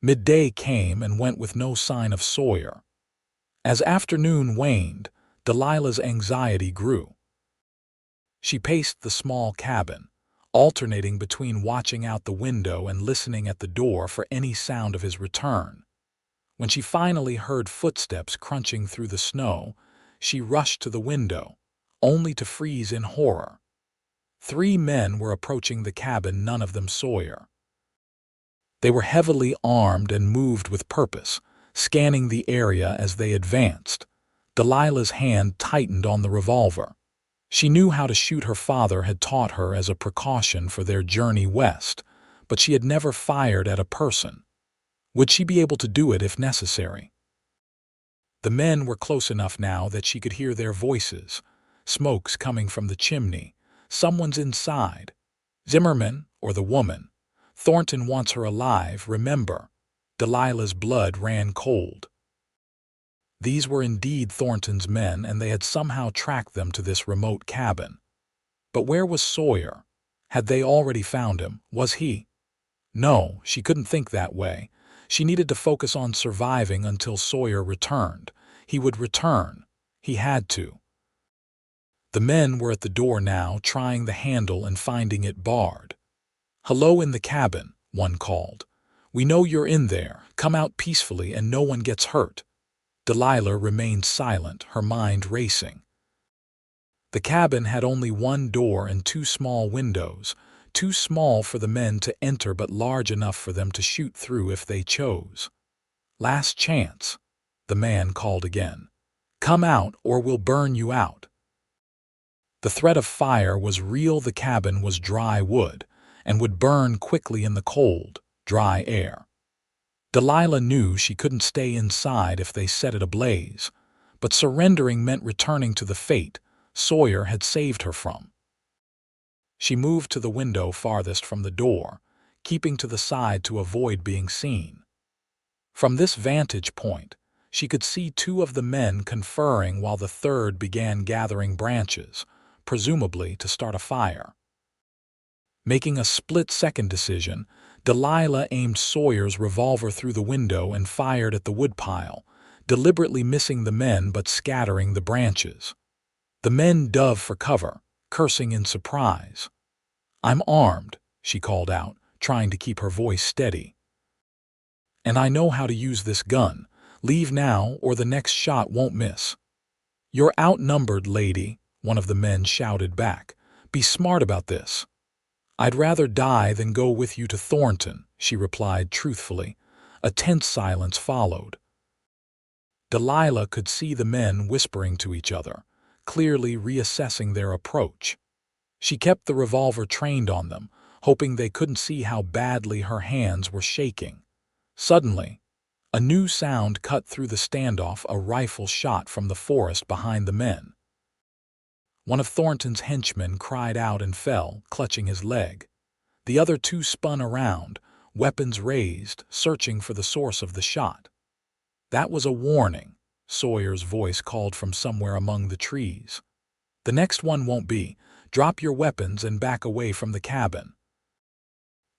Midday came and went with no sign of Sawyer. As afternoon waned, Delilah's anxiety grew. She paced the small cabin, alternating between watching out the window and listening at the door for any sound of his return. When she finally heard footsteps crunching through the snow, she rushed to the window, only to freeze in horror. 3 men were approaching the cabin, none of them Sawyer. They were heavily armed and moved with purpose, scanning the area as they advanced. Delilah's hand tightened on the revolver. She knew how to shoot. Her father had taught her as a precaution for their journey west, but she had never fired at a person. Would she be able to do it if necessary? The men were close enough now that she could hear their voices. Smoke's coming from the chimney. Someone's inside. Zimmerman, or the woman. Thornton wants her alive, remember. Delilah's blood ran cold. These were indeed Thornton's men, and they had somehow tracked them to this remote cabin. But where was Sawyer? Had they already found him? Was he? No, she couldn't think that way. She needed to focus on surviving until Sawyer returned. He would return. He had to. The men were at the door now, trying the handle and finding it barred. "Hello in the cabin," one called. "We know you're in there. Come out peacefully and no one gets hurt." Delilah remained silent, her mind racing. The cabin had only one door and 2 small windows, too small for the men to enter but large enough for them to shoot through if they chose. "Last chance," the man called again. "Come out or we'll burn you out." The threat of fire was real. The cabin was dry wood and would burn quickly in the cold, dry air. Delilah knew she couldn't stay inside if they set it ablaze, but surrendering meant returning to the fate Sawyer had saved her from. She moved to the window farthest from the door, keeping to the side to avoid being seen. From this vantage point, she could see two of the men conferring while the third began gathering branches, presumably to start a fire. Making a split-second decision, Delilah aimed Sawyer's revolver through the window and fired at the woodpile, deliberately missing the men but scattering the branches. The men dove for cover, cursing in surprise. "I'm armed," she called out, trying to keep her voice steady. "And I know how to use this gun. Leave now or the next shot won't miss." "You're outnumbered, lady," one of the men shouted back. "Be smart about this." "I'd rather die than go with you to Thornton," she replied truthfully. A tense silence followed. Delilah could see the men whispering to each other, clearly reassessing their approach. She kept the revolver trained on them, hoping they couldn't see how badly her hands were shaking. Suddenly, a new sound cut through the standoff, a rifle shot from the forest behind the men. One of Thornton's henchmen cried out and fell, clutching his leg. The other two spun around, weapons raised, searching for the source of the shot. "That was a warning," Sawyer's voice called from somewhere among the trees. "The next one won't be. Drop your weapons and back away from the cabin."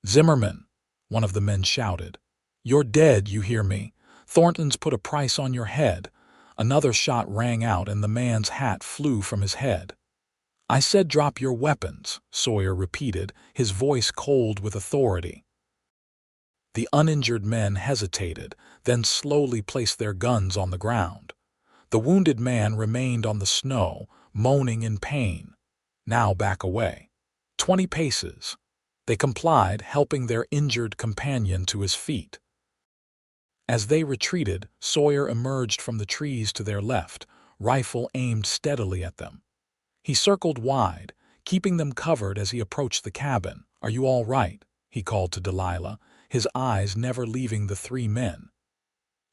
"Zimmerman," one of the men shouted. "You're dead, you hear me? Thornton's put a price on your head." Another shot rang out and the man's hat flew from his head. "I said drop your weapons," Sawyer repeated, his voice cold with authority. The uninjured men hesitated, then slowly placed their guns on the ground. The wounded man remained on the snow, moaning in pain. "Now back away." 20 paces. They complied, helping their injured companion to his feet. As they retreated, Sawyer emerged from the trees to their left, rifle aimed steadily at them. He circled wide, keeping them covered as he approached the cabin. "Are you all right?" he called to Delilah, his eyes never leaving the three men.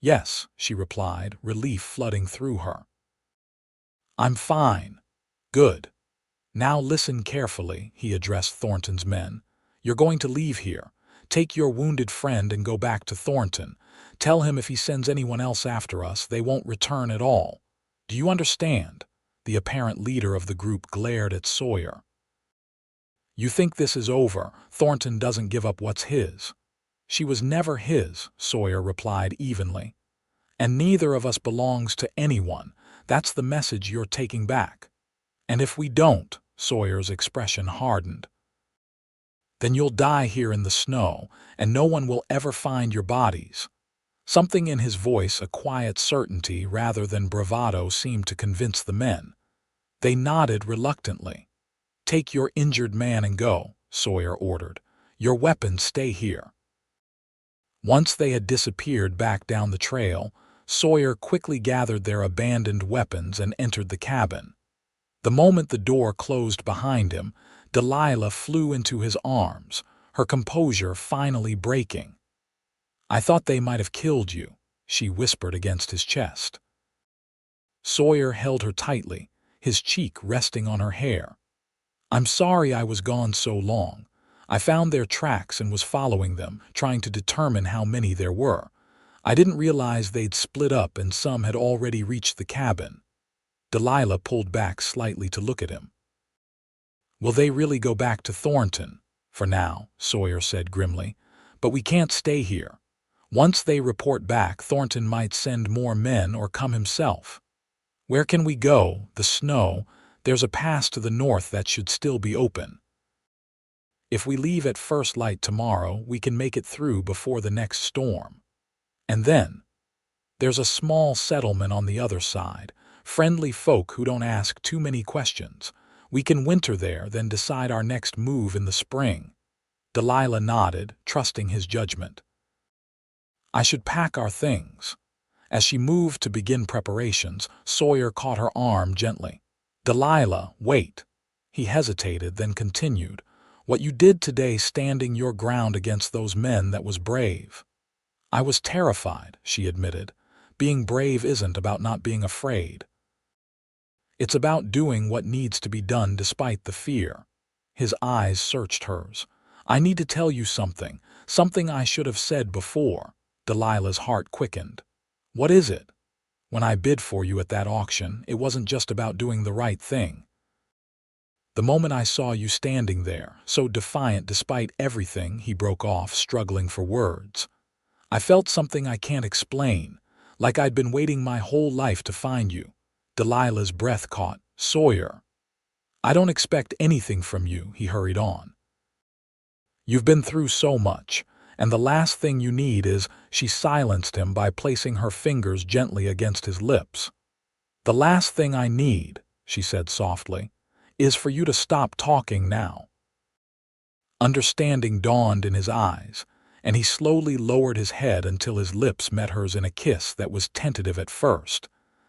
"Yes," she replied, relief flooding through her. "I'm fine." "Good. Now listen carefully," he addressed Thornton's men. "You're going to leave here. Take your wounded friend and go back to Thornton. Tell him if he sends anyone else after us, they won't return at all. Do you understand?" The apparent leader of the group glared at Sawyer. "You think this is over? Thornton doesn't give up what's his." "She was never his," Sawyer replied evenly. "And neither of us belongs to anyone. That's the message you're taking back." "And if we don't," Sawyer's expression hardened, "then you'll die here in the snow, and no one will ever find your bodies." Something in his voice, a quiet certainty rather than bravado, seemed to convince the men. They nodded reluctantly. "Take your injured man and go," Sawyer ordered. "Your weapons stay here." Once they had disappeared back down the trail, Sawyer quickly gathered their abandoned weapons and entered the cabin. The moment the door closed behind him, Delilah flew into his arms, her composure finally breaking. "I thought they might have killed you," she whispered against his chest. Sawyer held her tightly, his cheek resting on her hair. "I'm sorry I was gone so long. I found their tracks and was following them, trying to determine how many there were. I didn't realize they'd split up and some had already reached the cabin." Delilah pulled back slightly to look at him. "Will they really go back to Thornton?" "For now," Sawyer said grimly. "But we can't stay here. Once they report back, Thornton might send more men or come himself." "Where can we go?" "The snow. There's a pass to the north that should still be open. If we leave at first light tomorrow, we can make it through before the next storm. And then, there's a small settlement on the other side, friendly folk who don't ask too many questions. We can winter there, then decide our next move in the spring." Delilah nodded, trusting his judgment. "I should pack our things." As she moved to begin preparations, Sawyer caught her arm gently. "Delilah, wait." He hesitated, then continued. "What you did today, standing your ground against those men, that was brave." "I was terrified," she admitted. "Being brave isn't about not being afraid. It's about doing what needs to be done despite the fear." His eyes searched hers. "I need to tell you something I should have said before." Delilah's heart quickened. "What is it? When I bid for you at that auction, it wasn't just about doing the right thing. The moment I saw you standing there, so defiant despite everything," he broke off, struggling for words. "I felt something I can't explain, like I'd been waiting my whole life to find you." Delilah's breath caught. "Sawyer, I don't expect anything from you," he hurried on. "You've been through so much, and the last thing you need is—" She silenced him by placing her fingers gently against his lips. "The last thing I need," she said softly, "is for you to stop talking now." Understanding dawned in his eyes, and he slowly lowered his head until his lips met hers in a kiss that was tentative at first,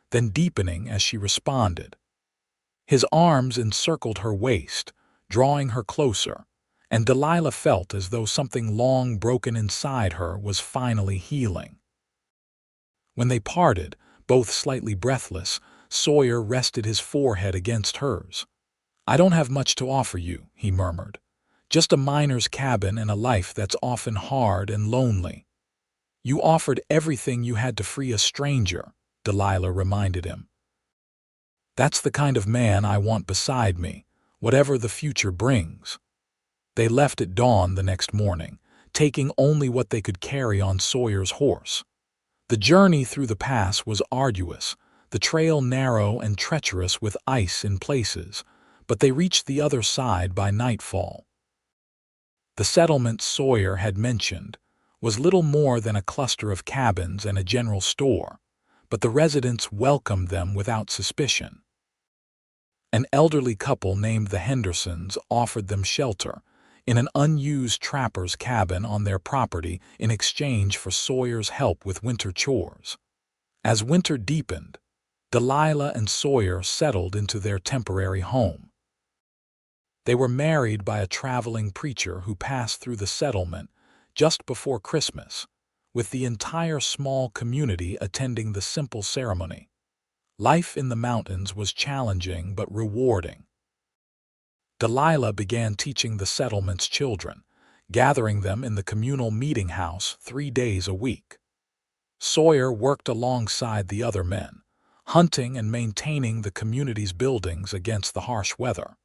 then deepening as she responded. His arms encircled her waist, drawing her closer, and Delilah felt as though something long broken inside her was finally healing. When they parted, both slightly breathless, Sawyer rested his forehead against hers. "I don't have much to offer you," he murmured. "Just a miner's cabin and a life that's often hard and lonely." "You offered everything you had to free a stranger," Delilah reminded him. "That's the kind of man I want beside me, whatever the future brings." They left at dawn the next morning, taking only what they could carry on Sawyer's horse. The journey through the pass was arduous, the trail narrow and treacherous with ice in places, but they reached the other side by nightfall. The settlement Sawyer had mentioned was little more than a cluster of cabins and a general store, but the residents welcomed them without suspicion. An elderly couple named the Hendersons offered them shelter in an unused trapper's cabin on their property in exchange for Sawyer's help with winter chores. As winter deepened, Delilah and Sawyer settled into their temporary home. They were married by a traveling preacher who passed through the settlement just before Christmas, with the entire small community attending the simple ceremony. Life in the mountains was challenging but rewarding. Delilah began teaching the settlement's children, gathering them in the communal meeting house 3 days a week. Sawyer worked alongside the other men, hunting and maintaining the community's buildings against the harsh weather.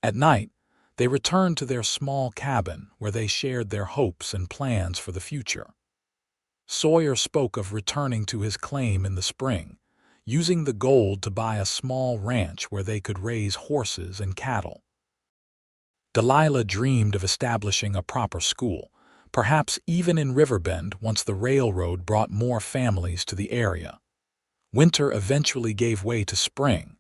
At night, they returned to their small cabin where they shared their hopes and plans for the future. Sawyer spoke of returning to his claim in the spring, using the gold to buy a small ranch where they could raise horses and cattle. Delilah dreamed of establishing a proper school, perhaps even in Riverbend once the railroad brought more families to the area. Winter eventually gave way to spring,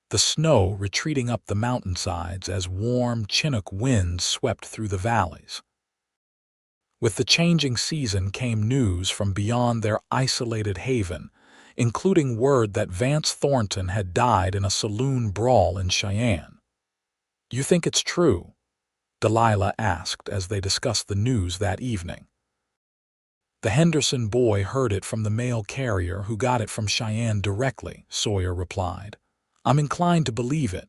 the snow retreating up the mountainsides as warm Chinook winds swept through the valleys. With the changing season came news from beyond their isolated haven, including word that Vance Thornton had died in a saloon brawl in Cheyenne. "You think it's true?" Delilah asked as they discussed the news that evening. "The Henderson boy heard it from the mail carrier who got it from Cheyenne directly," Sawyer replied. "I'm inclined to believe it.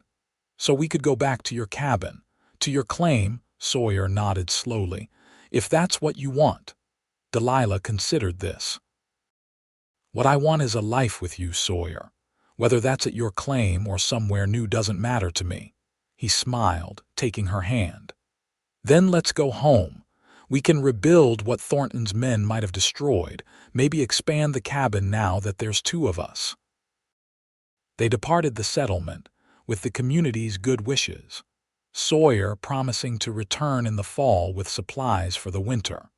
So we could go back to your cabin, to your claim," Sawyer nodded slowly, "if that's what you want." Delilah considered this. "What I want is a life with you, Sawyer. Whether that's at your claim or somewhere new doesn't matter to me." He smiled, taking her hand. "Then let's go home. We can rebuild what Thornton's men might have destroyed, maybe expand the cabin now that there's 2 of us." They departed the settlement with the community's good wishes, Sawyer promising to return in the fall with supplies for the winter.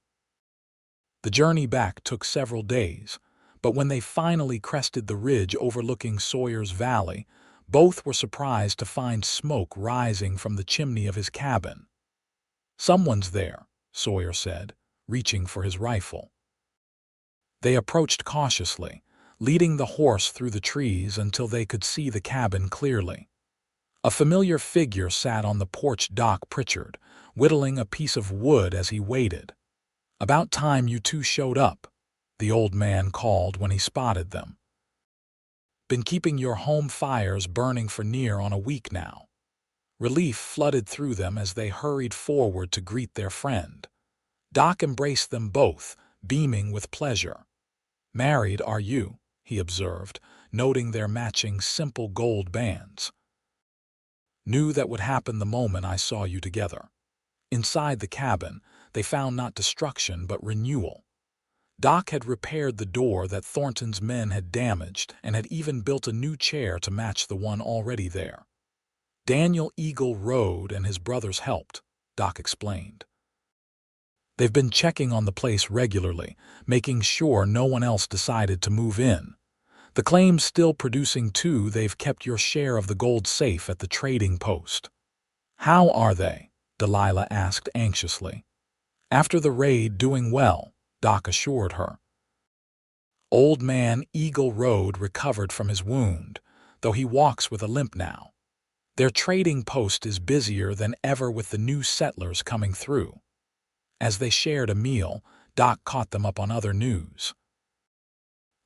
The journey back took several days, but when they finally crested the ridge overlooking Sawyer's Valley, both were surprised to find smoke rising from the chimney of his cabin. "Someone's there," Sawyer said, reaching for his rifle. They approached cautiously, leading the horse through the trees until they could see the cabin clearly. A familiar figure sat on the porch dock Pritchard, whittling a piece of wood as he waited. "About time you 2 showed up," the old man called when he spotted them. "Been keeping your home fires burning for near on a week now." Relief flooded through them as they hurried forward to greet their friend. Doc embraced them both, beaming with pleasure. "Married, are you?" he observed, noting their matching simple gold bands. "Knew that would happen the moment I saw you together." Inside the cabin, they found not destruction but renewal. Doc had repaired the door that Thornton's men had damaged and had even built a new chair to match the one already there. Daniel Eagle rode and his brothers helped, Doc explained. "They've been checking on the place regularly, making sure no one else decided to move in. The claim's still producing too. They've kept your share of the gold safe at the trading post." "How are they?" Delilah asked anxiously. "After the raid, doing well," Doc assured her. "Old man Eagle Road recovered from his wound, though he walks with a limp now. Their trading post is busier than ever with the new settlers coming through." As they shared a meal, Doc caught them up on other news.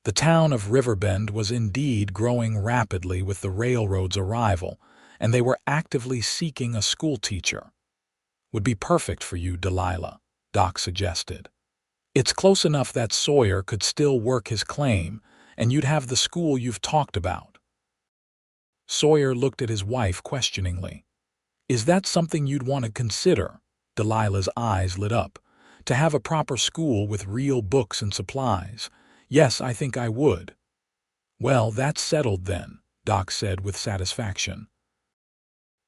The town of Riverbend was indeed growing rapidly with the railroad's arrival, and they were actively seeking a schoolteacher. "Would be perfect for you, Delilah," Doc suggested. "It's close enough that Sawyer could still work his claim, and you'd have the school you've talked about." Sawyer looked at his wife questioningly. "Is that something you'd want to consider?" Delilah's eyes lit up. "To have a proper school with real books and supplies. Yes, I think I would." "Well, that's settled then," Doc said with satisfaction.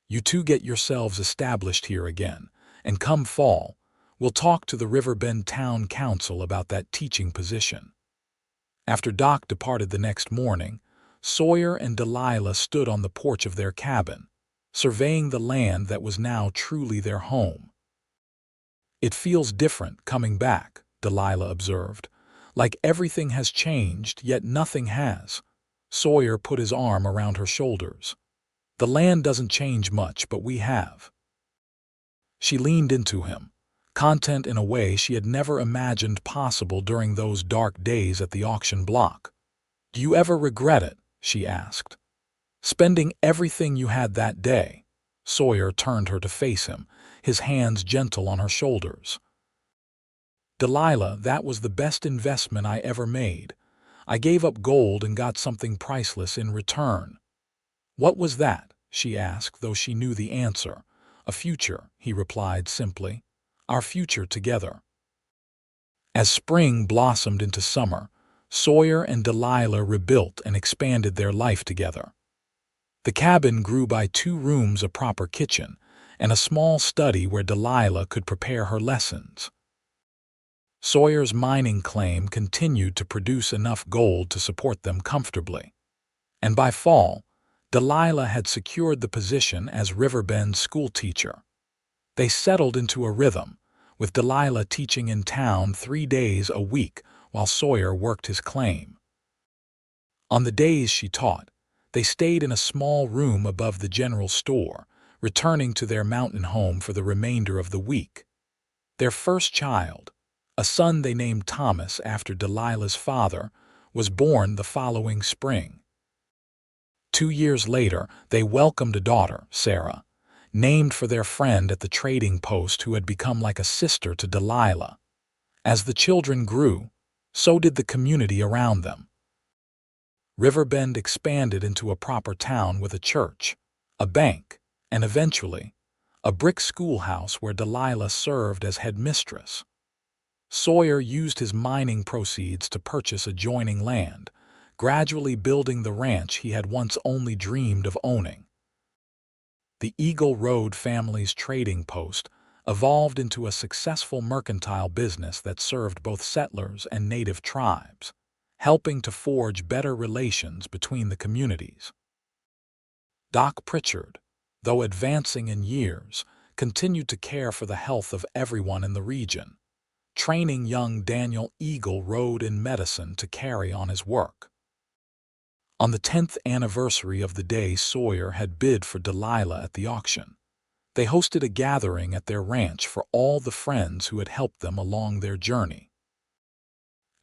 "You two get yourselves established here again, and come fall, we'll talk to the Riverbend Town Council about that teaching position." After Doc departed the next morning, Sawyer and Delilah stood on the porch of their cabin, surveying the land that was now truly their home. "It feels different coming back," Delilah observed. "Like everything has changed, yet nothing has." Sawyer put his arm around her shoulders. "The land doesn't change much, but we have." She leaned into him, content in a way she had never imagined possible during those dark days at the auction block. "Do you ever regret it?" she asked. "Spending everything you had that day?" Sawyer turned her to face him, his hands gentle on her shoulders. "Delilah, that was the best investment I ever made. I gave up gold and got something priceless in return." "What was that?" she asked, though she knew the answer. "A future," he replied simply. "Our future together." As spring blossomed into summer, Sawyer and Delilah rebuilt and expanded their life together. The cabin grew by 2 rooms, a proper kitchen, and a small study where Delilah could prepare her lessons. Sawyer's mining claim continued to produce enough gold to support them comfortably, and by fall, Delilah had secured the position as Riverbend's schoolteacher. They settled into a rhythm, with Delilah teaching in town 3 days a week while Sawyer worked his claim. On the days she taught, they stayed in a small room above the general store, returning to their mountain home for the remainder of the week. Their first child, a son they named Thomas after Delilah's father, was born the following spring. 2 years later, they welcomed a daughter, Sarah, named for their friend at the trading post who had become like a sister to Delilah. As the children grew, so did the community around them. Riverbend expanded into a proper town with a church, a bank, and eventually, a brick schoolhouse where Delilah served as headmistress. Sawyer used his mining proceeds to purchase adjoining land, gradually building the ranch he had once only dreamed of owning. The Eagle Road family's trading post evolved into a successful mercantile business that served both settlers and native tribes, helping to forge better relations between the communities. Doc Pritchard, though advancing in years, continued to care for the health of everyone in the region, training young Daniel Eagle Road in medicine to carry on his work. On the 10th anniversary of the day Sawyer had bid for Delilah at the auction, they hosted a gathering at their ranch for all the friends who had helped them along their journey.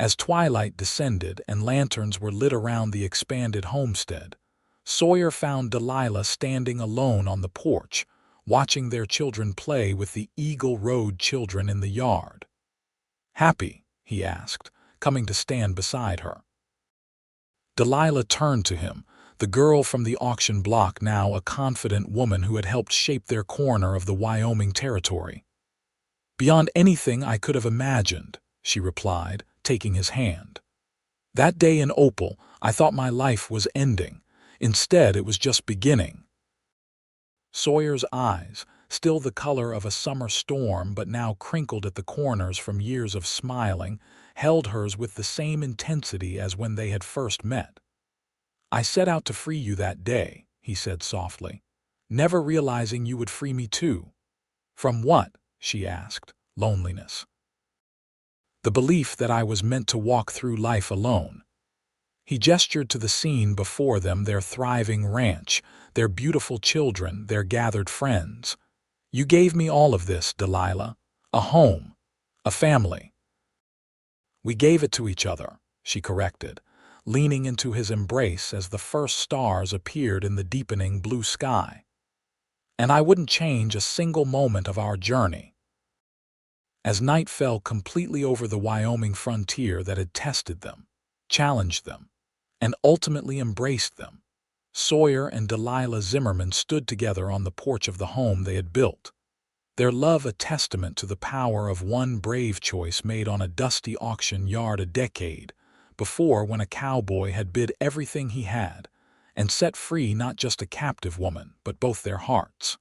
As twilight descended and lanterns were lit around the expanded homestead, Sawyer found Delilah standing alone on the porch, watching their children play with the Eagle Road children in the yard. "Happy," he asked, coming to stand beside her. Delilah turned to him, the girl from the auction block, now a confident woman who had helped shape their corner of the Wyoming territory. "Beyond anything I could have imagined," she replied, taking his hand. "That day in Opal, I thought my life was ending. Instead, it was just beginning." Sawyer's eyes, still the color of a summer storm but now crinkled at the corners from years of smiling, held hers with the same intensity as when they had first met. "I set out to free you that day," he said softly, "never realizing you would free me too." "From what?" she asked. "Loneliness." "The belief that I was meant to walk through life alone." He gestured to the scene before them, their thriving ranch, their beautiful children, their gathered friends. "You gave me all of this, Delilah. A home, a family." "We gave it to each other," she corrected, leaning into his embrace as the first stars appeared in the deepening blue sky. "And I wouldn't change a single moment of our journey." As night fell completely over the Wyoming frontier that had tested them, challenged them, and ultimately embraced them, Sawyer and Delilah Zimmerman stood together on the porch of the home they had built, their love a testament to the power of one brave choice made on a dusty auction yard a decade before, when a cowboy had bid everything he had and set free not just a captive woman but both their hearts.